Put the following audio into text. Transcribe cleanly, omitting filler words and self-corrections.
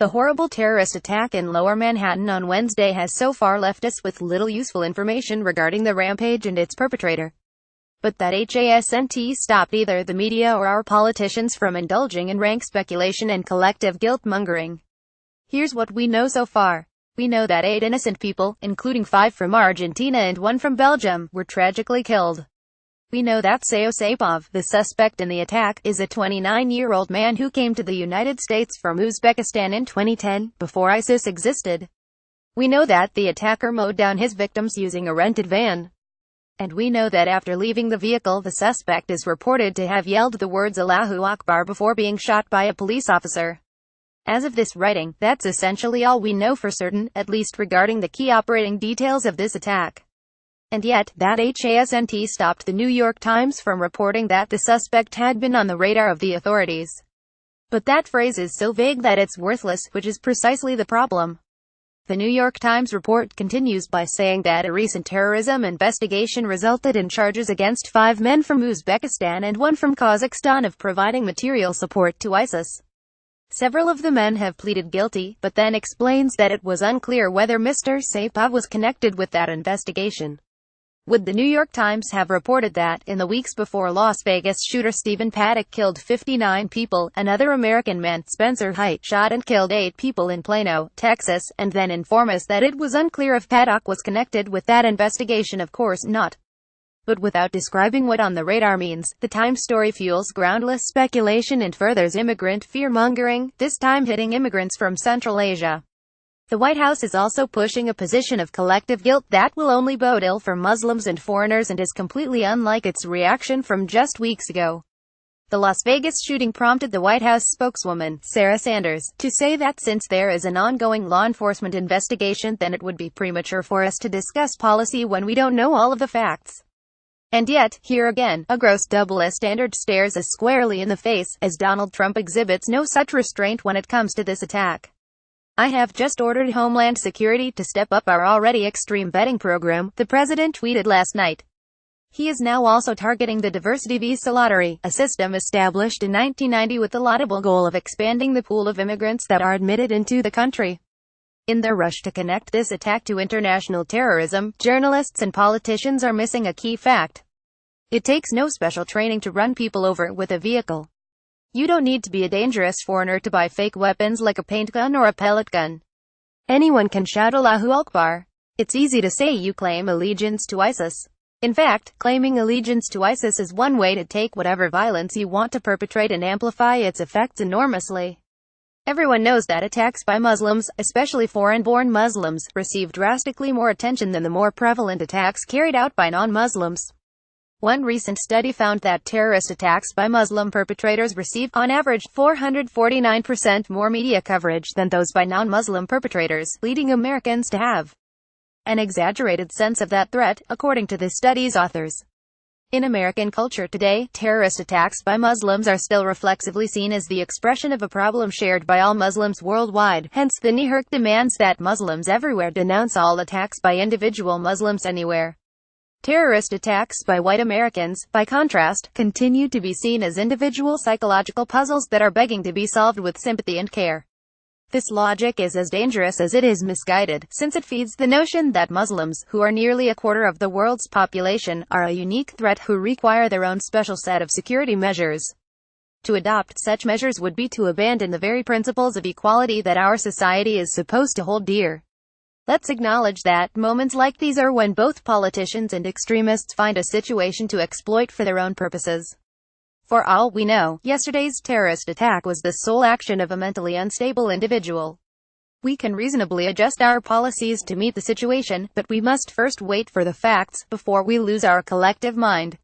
The horrible terrorist attack in Lower Manhattan on Wednesday has so far left us with little useful information regarding the rampage and its perpetrator. But that hasn't stopped either the media or our politicians from indulging in rank speculation and collective guilt-mongering. Here's what we know so far. We know that 8 innocent people, including 5 from Argentina and 1 from Belgium, were tragically killed. We know that Saipov, the suspect in the attack, is a 29-year-old man who came to the United States from Uzbekistan in 2010, before ISIS existed. We know that the attacker mowed down his victims using a rented van. And we know that after leaving the vehicle, the suspect is reported to have yelled the words Allahu Akbar before being shot by a police officer. As of this writing, that's essentially all we know for certain, at least regarding the key operating details of this attack. And yet, that hasn't stopped the New York Times from reporting that the suspect had been on the radar of the authorities. But that phrase is so vague that it's worthless, which is precisely the problem. The New York Times report continues by saying that a recent terrorism investigation resulted in charges against 5 men from Uzbekistan and 1 from Kazakhstan of providing material support to ISIS. Several of the men have pleaded guilty, but then explains that it was unclear whether Mr. Saipov was connected with that investigation. Would the New York Times have reported that, in the weeks before Las Vegas shooter Stephen Paddock killed 59 people, another American man, Spencer Hite, shot and killed 8 people in Plano, Texas, and then inform us that it was unclear if Paddock was connected with that investigation? Of course not. But without describing what on the radar means, the Times story fuels groundless speculation and furthers immigrant fear-mongering, this time hitting immigrants from Central Asia. The White House is also pushing a position of collective guilt that will only bode ill for Muslims and foreigners and is completely unlike its reaction from just weeks ago. The Las Vegas shooting prompted the White House spokeswoman, Sarah Sanders, to say that since there is an ongoing law enforcement investigation, then it would be premature for us to discuss policy when we don't know all of the facts. And yet, here again, a gross double standard stares us squarely in the face, as Donald Trump exhibits no such restraint when it comes to this attack. I have just ordered Homeland Security to step up our already extreme vetting program, the president tweeted last night. He is now also targeting the diversity visa lottery, a system established in 1990 with the laudable goal of expanding the pool of immigrants that are admitted into the country. In their rush to connect this attack to international terrorism, journalists and politicians are missing a key fact. It takes no special training to run people over with a vehicle. You don't need to be a dangerous foreigner to buy fake weapons like a paint gun or a pellet gun. Anyone can shout Allahu Akbar. It's easy to say you claim allegiance to ISIS. In fact, claiming allegiance to ISIS is one way to take whatever violence you want to perpetrate and amplify its effects enormously. Everyone knows that attacks by Muslims, especially foreign-born Muslims, receive drastically more attention than the more prevalent attacks carried out by non-Muslims. One recent study found that terrorist attacks by Muslim perpetrators receive, on average, 449% more media coverage than those by non-Muslim perpetrators, leading Americans to have an exaggerated sense of that threat, according to the study's authors. In American culture today, terrorist attacks by Muslims are still reflexively seen as the expression of a problem shared by all Muslims worldwide, hence the knee-jerk demands that Muslims everywhere denounce all attacks by individual Muslims anywhere. Terrorist attacks by white Americans, by contrast, continue to be seen as individual psychological puzzles that are begging to be solved with sympathy and care. This logic is as dangerous as it is misguided, since it feeds the notion that Muslims, who are nearly a quarter of the world's population, are a unique threat who require their own special set of security measures. To adopt such measures would be to abandon the very principles of equality that our society is supposed to hold dear. Let's acknowledge that moments like these are when both politicians and extremists find a situation to exploit for their own purposes. For all we know, yesterday's terrorist attack was the sole action of a mentally unstable individual. We can reasonably adjust our policies to meet the situation, but we must first wait for the facts, before we lose our collective mind.